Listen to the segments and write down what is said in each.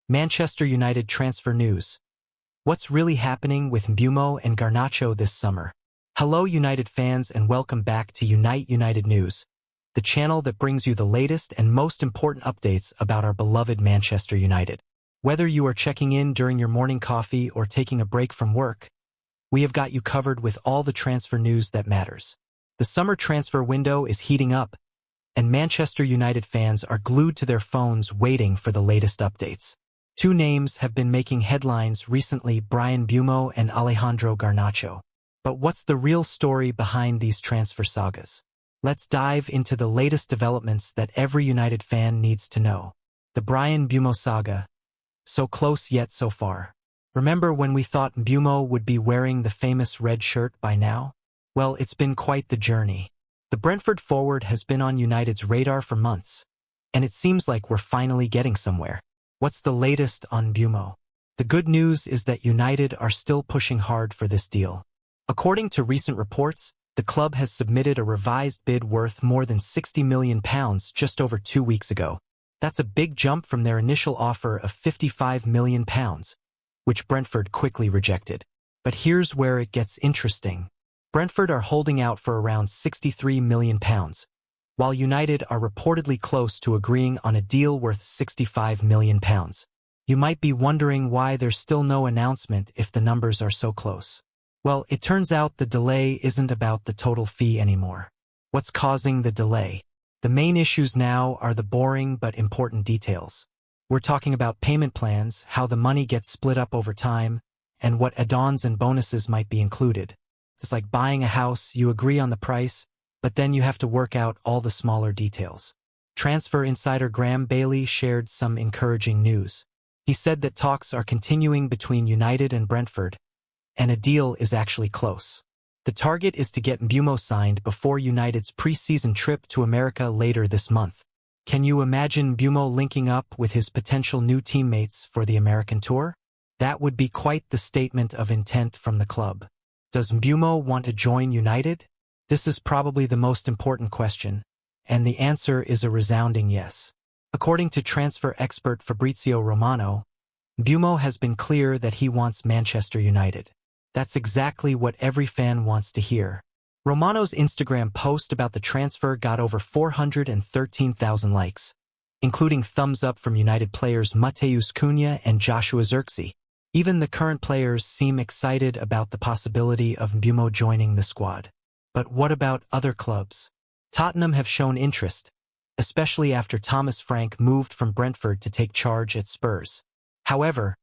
Manchester United transfer news. What's really happening with Mbeumo and Garnacho this summer? Hello United fans and welcome back to Unite United News, the channel that brings you the latest and most important updates about our beloved Manchester United. Whether you are checking in during your morning coffee or taking a break from work, we have got you covered with all the transfer news that matters. The summer transfer window is heating up, and Manchester United fans are glued to their phones waiting for the latest updates. Two names have been making headlines recently: Bryan Mbeumo and Alejandro Garnacho. But what's the real story behind these transfer sagas? Let's dive into the latest developments that every United fan needs to know. The Bryan Mbeumo saga. So close yet so far. Remember when we thought Mbeumo would be wearing the famous red shirt by now? Well, it's been quite the journey. The Brentford forward has been on United's radar for months, and it seems like we're finally getting somewhere. What's the latest on Mbeumo? The good news is that United are still pushing hard for this deal. According to recent reports, the club has submitted a revised bid worth more than £60 million just over 2 weeks ago. That's a big jump from their initial offer of £55 million, which Brentford quickly rejected. But here's where it gets interesting. Brentford are holding out for around £63 million, while United are reportedly close to agreeing on a deal worth £65 million. You might be wondering why there's still no announcement if the numbers are so close. Well, it turns out the delay isn't about the total fee anymore. What's causing the delay? The main issues now are the boring but important details. We're talking about payment plans, how the money gets split up over time, and what add-ons and bonuses might be included. It's like buying a house: you agree on the price, but then you have to work out all the smaller details. Transfer insider Graham Bailey shared some encouraging news. He said that talks are continuing between United and Brentford, and a deal is actually close. The target is to get Mbeumo signed before United's pre-season trip to America later this month. Can you imagine Mbeumo linking up with his potential new teammates for the American tour? That would be quite the statement of intent from the club. Does Mbeumo want to join United? This is probably the most important question, and the answer is a resounding yes. According to transfer expert Fabrizio Romano, Mbeumo has been clear that he wants Manchester United. That's exactly what every fan wants to hear. Romano's Instagram post about the transfer got over 413,000 likes, including thumbs up from United players Matheus Cunha and Joshua Zirkzee. Even the current players seem excited about the possibility of Mbeumo joining the squad. But what about other clubs? Tottenham have shown interest, especially after Thomas Frank moved from Brentford to take charge at Spurs. However,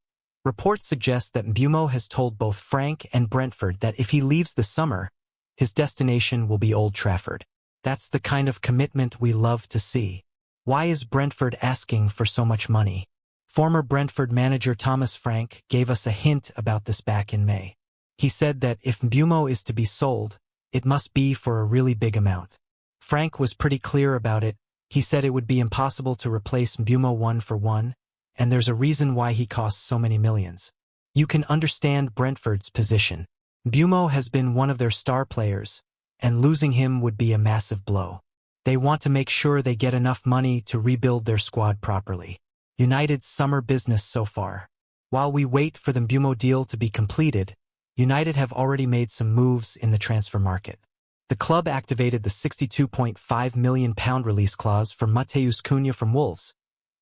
reports suggest that Mbeumo has told both Frank and Brentford that if he leaves this summer, his destination will be Old Trafford. That's the kind of commitment we love to see. Why is Brentford asking for so much money? Former Brentford manager Thomas Frank gave us a hint about this back in May. He said that if Mbeumo is to be sold, it must be for a really big amount. Frank was pretty clear about it. He said it would be impossible to replace Mbeumo 1-for-1, and there's a reason why he costs so many millions. You can understand Brentford's position. Mbeumo has been one of their star players, and losing him would be a massive blow. They want to make sure they get enough money to rebuild their squad properly. United's summer business so far. While we wait for the Mbeumo deal to be completed, United have already made some moves in the transfer market. The club activated the £62.5 million release clause for Matheus Cunha from Wolves,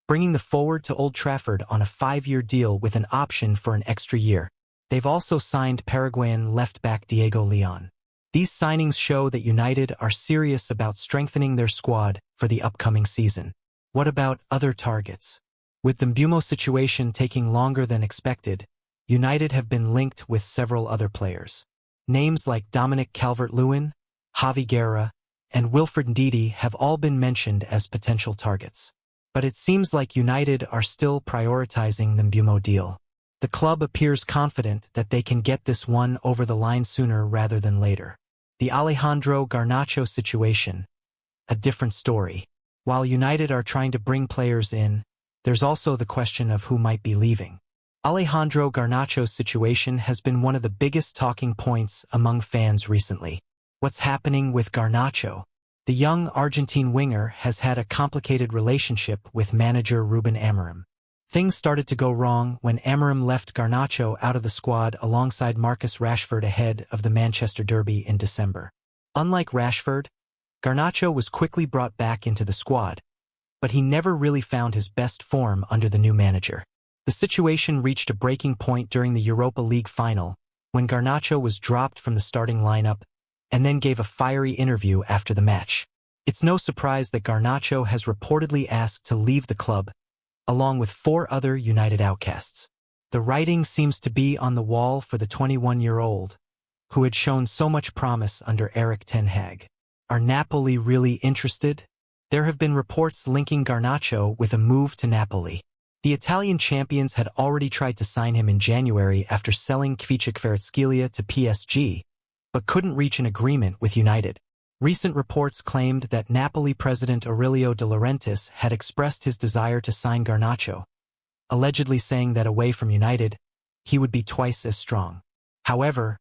bringing the forward to Old Trafford on a 5-year deal with an option for an extra year. They've also signed Paraguayan left-back Diego Leon. These signings show that United are serious about strengthening their squad for the upcoming season. What about other targets? With the Mbeumo situation taking longer than expected, United have been linked with several other players. Names like Dominic Calvert-Lewin, Javi Guerra, and Wilfred Ndidi have all been mentioned as potential targets. But it seems like United are still prioritizing the Mbeumo deal. The club appears confident that they can get this one over the line sooner rather than later. The Alejandro Garnacho situation. A different story. While United are trying to bring players in, there's also the question of who might be leaving. Alejandro Garnacho's situation has been one of the biggest talking points among fans recently. What's happening with Garnacho? The young Argentine winger has had a complicated relationship with manager Ruben Amorim. Things started to go wrong when Amorim left Garnacho out of the squad alongside Marcus Rashford ahead of the Manchester derby in December. Unlike Rashford, Garnacho was quickly brought back into the squad, but he never really found his best form under the new manager. The situation reached a breaking point during the Europa League final, when Garnacho was dropped from the starting lineup and then gave a fiery interview after the match. It's no surprise that Garnacho has reportedly asked to leave the club, along with 4 other United outcasts. The writing seems to be on the wall for the 21-year-old, who had shown so much promise under Erik ten Hag. Are Napoli really interested? There have been reports linking Garnacho with a move to Napoli. The Italian champions had already tried to sign him in January after selling Kvaratskhelia to PSG, but couldn't reach an agreement with United. Recent reports claimed that Napoli president Aurelio De Laurentiis had expressed his desire to sign Garnacho, allegedly saying that away from United, he would be twice as strong. However,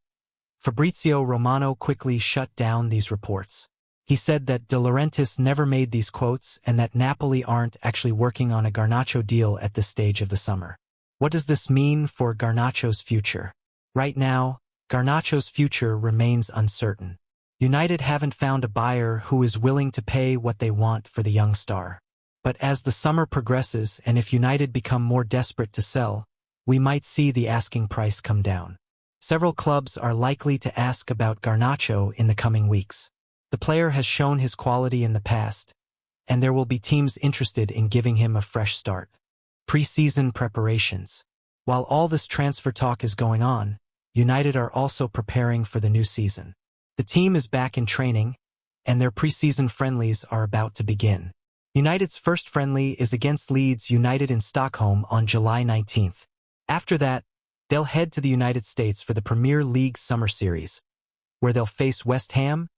Fabrizio Romano quickly shut down these reports. He said that De Laurentiis never made these quotes and that Napoli aren't actually working on a Garnacho deal at this stage of the summer. What does this mean for Garnacho's future? Right now, Garnacho's future remains uncertain. United haven't found a buyer who is willing to pay what they want for the young star. But as the summer progresses and if United become more desperate to sell, we might see the asking price come down. Several clubs are likely to ask about Garnacho in the coming weeks. The player has shown his quality in the past, and there will be teams interested in giving him a fresh start. Pre-season preparations. While all this transfer talk is going on, United are also preparing for the new season. The team is back in training, and their pre-season friendlies are about to begin. United's first friendly is against Leeds United in Stockholm on July 19th. After that, they'll head to the United States for the Premier League Summer Series, where they'll face West Ham,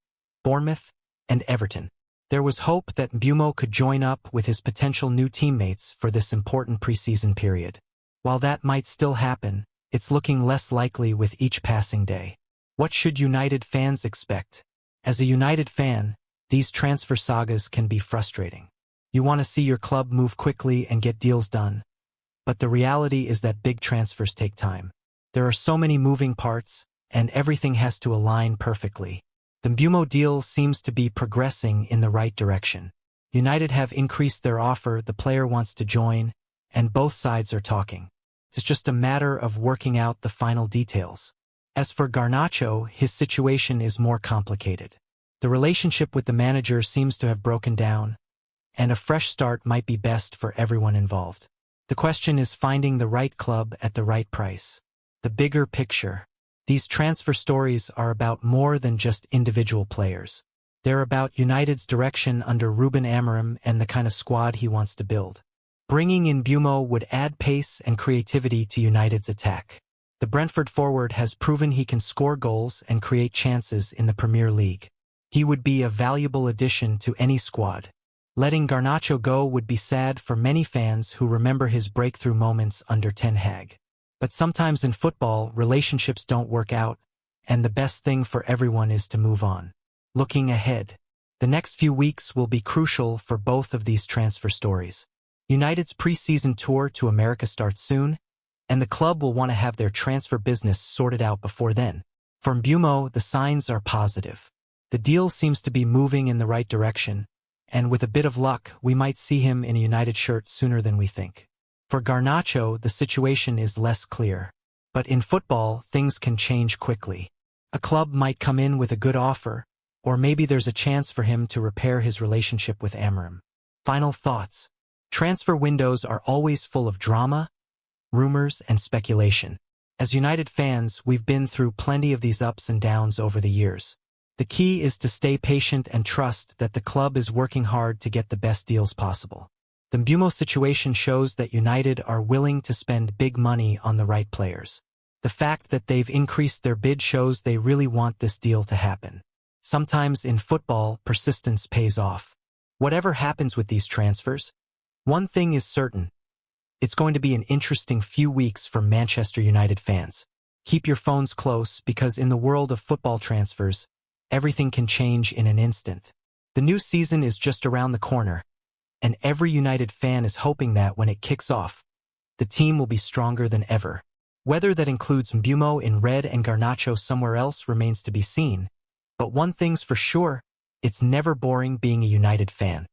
Bournemouth, and Everton. There was hope that Mbeumo could join up with his potential new teammates for this important pre-season period. While that might still happen, it's looking less likely with each passing day. What should United fans expect? As a United fan, these transfer sagas can be frustrating. You want to see your club move quickly and get deals done, but the reality is that big transfers take time. There are so many moving parts, and everything has to align perfectly. The Mbeumo deal seems to be progressing in the right direction. United have increased their offer, the player wants to join, and both sides are talking. It's just a matter of working out the final details. As for Garnacho, his situation is more complicated. The relationship with the manager seems to have broken down, and a fresh start might be best for everyone involved. The question is finding the right club at the right price. The bigger picture. These transfer stories are about more than just individual players. They're about United's direction under Ruben Amorim and the kind of squad he wants to build. Bringing in Mbeumo would add pace and creativity to United's attack. The Brentford forward has proven he can score goals and create chances in the Premier League. He would be a valuable addition to any squad. Letting Garnacho go would be sad for many fans who remember his breakthrough moments under Ten Hag. But sometimes in football, relationships don't work out, and the best thing for everyone is to move on. Looking ahead, the next few weeks will be crucial for both of these transfer stories. United's pre-season tour to America starts soon, and the club will want to have their transfer business sorted out before then. For Mbeumo, the signs are positive. The deal seems to be moving in the right direction, and with a bit of luck, we might see him in a United shirt sooner than we think. For Garnacho, the situation is less clear. But in football, things can change quickly. A club might come in with a good offer, or maybe there's a chance for him to repair his relationship with Amorim. Final thoughts. Transfer windows are always full of drama, rumors, and speculation. As United fans, we've been through plenty of these ups and downs over the years. The key is to stay patient and trust that the club is working hard to get the best deals possible. The Mbeumo situation shows that United are willing to spend big money on the right players. The fact that they've increased their bid shows they really want this deal to happen. Sometimes in football, persistence pays off. Whatever happens with these transfers, one thing is certain. It's going to be an interesting few weeks for Manchester United fans. Keep your phones close because in the world of football transfers, everything can change in an instant. The new season is just around the corner, and every United fan is hoping that when it kicks off, the team will be stronger than ever. Whether that includes Mbumo in red and Garnacho somewhere else remains to be seen. But one thing's for sure, it's never boring being a United fan.